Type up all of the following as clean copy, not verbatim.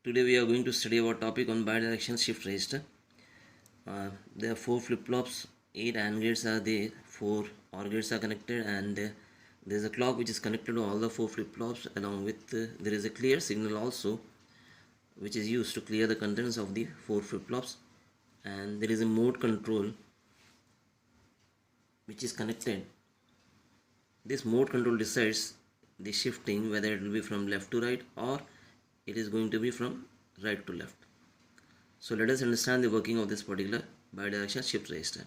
Today we are going to study our topic on bidirectional shift register. There are 4 flip-flops, 8 AND gates are there, 4 OR gates are connected, and there is a clock which is connected to all the 4 flip-flops. Along with there is a clear signal also which is used to clear the contents of the 4 flip-flops, and there is a mode control which is connected. This mode control decides the shifting, whether it will be from left to right or it is going to be from right to left. So let us understand the working of this particular bidirectional shift register.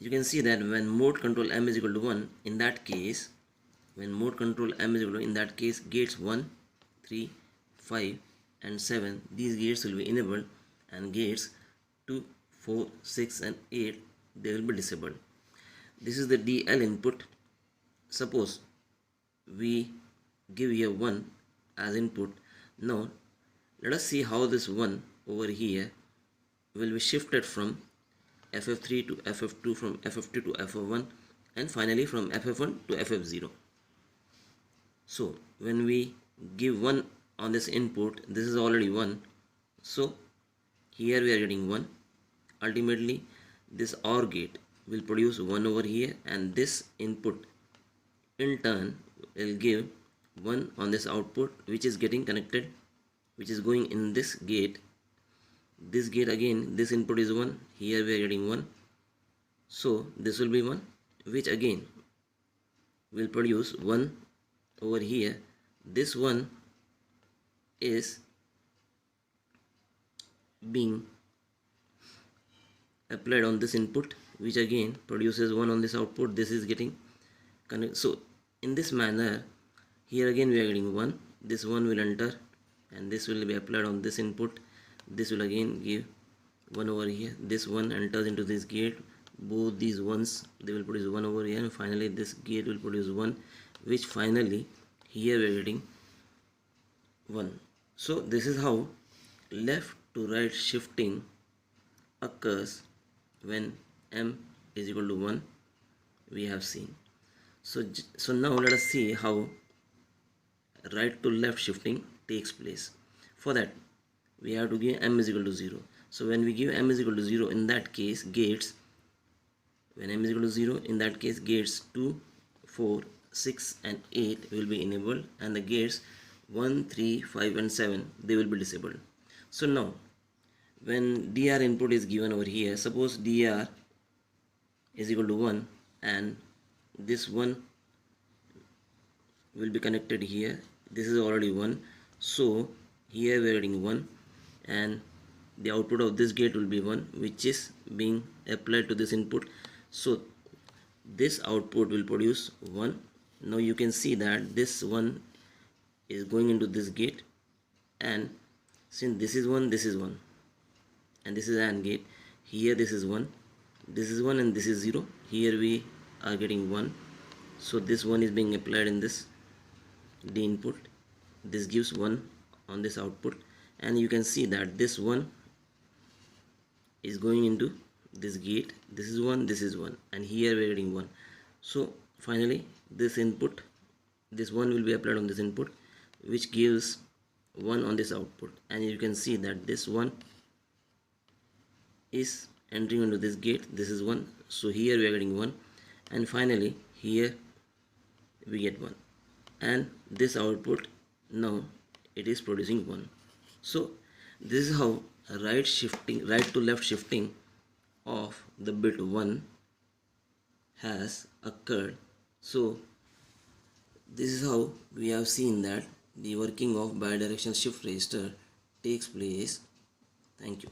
You can see that when mode control M is equal to 1, in that case, gates 1, 3, 5 and 7, these gates will be enabled, and gates 2, 4, 6 and 8, they will be disabled. This is the DL input. Suppose we give here 1 as input. Now let us see how this 1 over here will be shifted from FF3 to FF2, from FF2 to FF1, and finally from FF1 to FF0. So when we give 1 on this input, this is already 1, so here we are getting 1. Ultimately this OR gate will produce 1 over here, and this input in turn will give 1 on this output, which is getting connected, which is going in this gate. This gate again, this input is 1, here we are getting 1, so this will be 1, which again will produce 1 over here. This 1 is being applied on this input, which again produces 1 on this output. This is getting connected. So in this manner, here again we are getting 1, this 1 will enter and this will be applied on this input. This will again give 1 over here. This 1 enters into this gate. Both these ones, they will produce 1 over here, and finally this gate will produce 1, which finally here we are getting 1. So this is how left to right shifting occurs when M is equal to 1, we have seen. So now let us see how right to left shifting takes place. For that, we have to give M is equal to 0. So when we give M is equal to 0, in that case gates, when M is equal to 0, in that case gates 2, 4, 6 and 8 will be enabled, and the gates 1, 3, 5 and 7, they will be disabled. So now when DR input is given over here, suppose DR is equal to 1 and this 1 will be connected here. This is already 1, so here we are getting 1, and the output of this gate will be 1, which is being applied to this input. So this output will produce 1. Now you can see that this 1 is going into this gate, and since this is 1, this is 1, and this is AND gate, here this is 1, this is 1 and this is 0, here we are getting 1. So this 1 is being applied in this D input. This gives 1 on this output, and you can see that this 1 is going into this gate. This is 1, this is 1, and here we are getting 1. So finally this input, this 1 will be applied on this input, which gives 1 on this output, and you can see that this 1 is entering into this gate. This is 1, so here we are getting 1, and finally here we get 1, and this output now it is producing 1. So this is how right to left shifting of the bit 1 has occurred. So this is how we have seen that the working of bidirectional shift register takes place. Thank you.